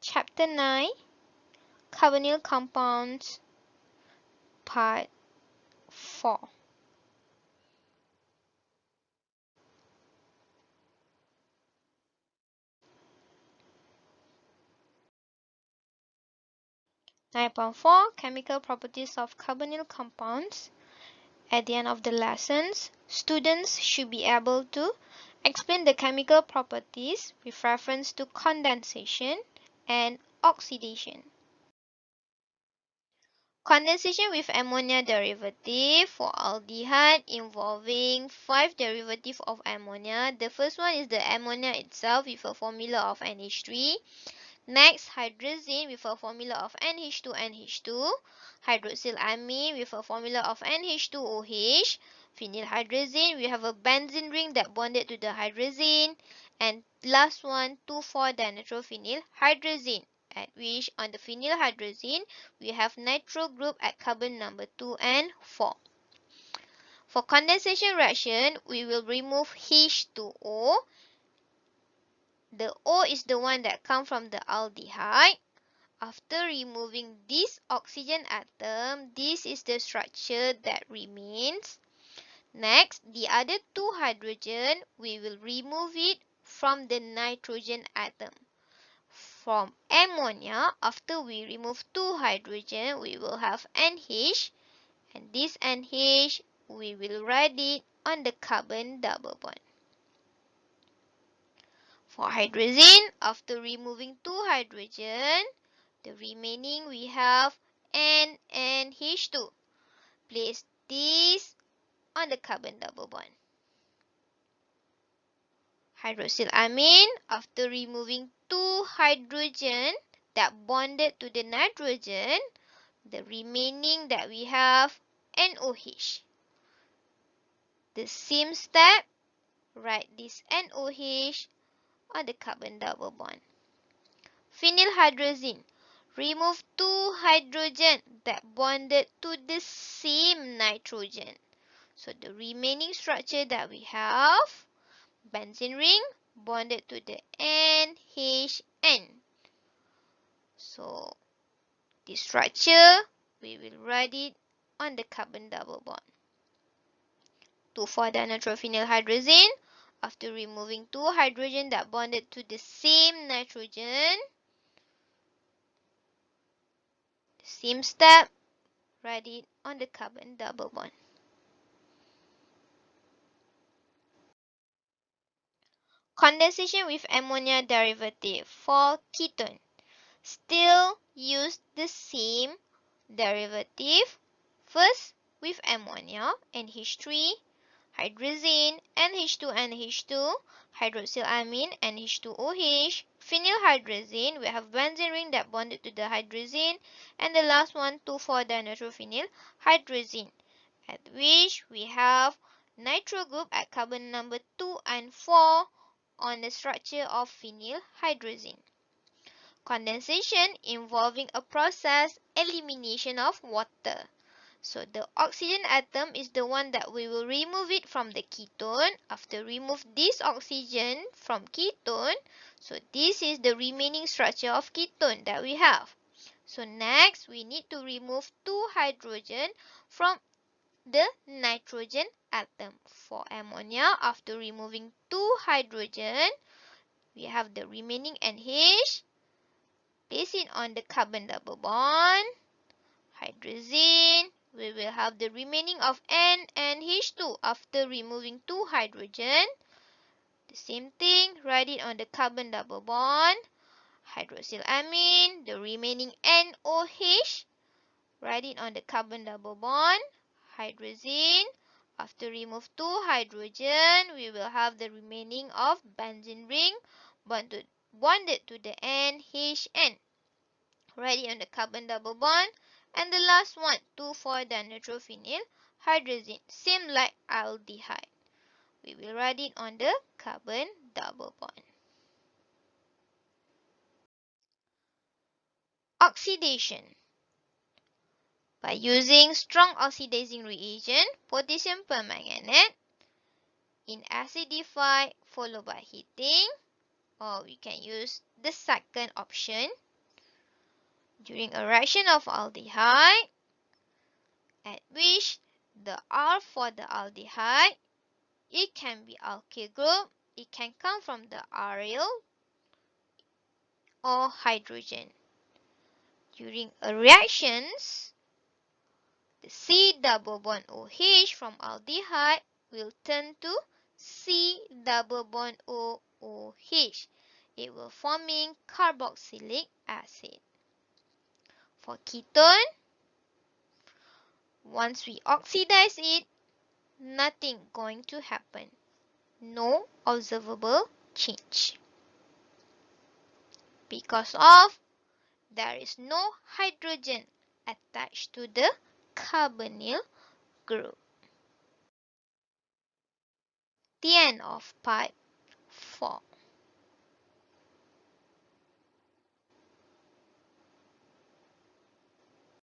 Chapter 9, Carbonyl Compounds, Part 4. (9.4) Chemical Properties of Carbonyl Compounds. At the end of the lessons, students should be able to explain the chemical properties with reference to condensation and oxidation. Condensation with ammonia derivative for aldehyde involving 5 derivatives of ammonia. The first one is the ammonia itself with a formula of NH3. Next, hydrazine with a formula of NH2NH2. Hydroxylamine with a formula of NH2OH. Phenylhydrazine, we have a benzene ring that bonded to the hydrazine. And last one, 2,4-dinitrophenylhydrazine, at which on the phenylhydrazine, we have nitro group at carbon number 2 and 4. For condensation reaction, we will remove H2O. The O is the one that comes from the aldehyde. After removing this oxygen atom, this is the structure that remains. Next, the other 2 hydrogen, we will remove it from the nitrogen atom. From ammonia, after we remove 2 hydrogen, we will have NH, and this NH, we will write it on the carbon double bond. For hydrazine, after removing 2 hydrogen, the remaining we have N and H2. Place this on the carbon double bond. Hydroxylamine, after removing 2 hydrogen that bonded to the nitrogen, the remaining that we have NOH. The same step, write this NOH on the carbon double bond. Phenylhydrazine, remove 2 hydrogen that bonded to the same nitrogen. So the remaining structure that we have, benzene ring bonded to the NHN. So this structure, we will write it on the carbon double bond. 2,4-dinitrophenylhydrazine, after removing 2 hydrogen that bonded to the same nitrogen, same step, write it on the carbon double bond. Condensation with ammonia derivative for ketone. Still use the same derivative. First with ammonia, NH3, hydrazine, NH2NH2, hydroxylamine, NH2OH, phenylhydrazine, we have benzene ring that bonded to the hydrazine, and the last one, 2,4-dinitrophenylhydrazine, at which we have nitro group at carbon number 2 and 4 on the structure of phenylhydrazine. Condensation involving a process elimination of water. So the oxygen atom is the one that we will remove it from the ketone. After remove this oxygen from ketone, so this is the remaining structure of ketone that we have. So next, we need to remove 2 hydrogen from the nitrogen atom. For ammonia, after removing 2 hydrogen, we have the remaining NH. Place it on the carbon double bond. Hydrazine, we will have the remaining of N and H2 after removing 2 hydrogen. The same thing, write it on the carbon double bond. Hydroxylamine, the remaining NOH, write it on the carbon double bond. Hydrazine, after remove 2 hydrogen, we will have the remaining of benzene ring bonded to the NHN. Write it on the carbon double bond. And the last one, 2,4-dinitrophenylhydrazine, same like aldehyde. We will write it on the carbon double bond. Oxidation. By using strong oxidizing reagent, potassium permanganate, in acidify followed by heating, or we can use the second option. During a reaction of aldehyde, at which the R for the aldehyde, it can be alkyl group, it can come from the aryl or hydrogen. During a reactions, the C double bond OH from aldehyde will turn to C double bond OOH. It will forming carboxylic acid. For ketone, once we oxidize it, nothing going to happen. No observable change. Because of there is no hydrogen attached to the carbonyl group. The end of part 4.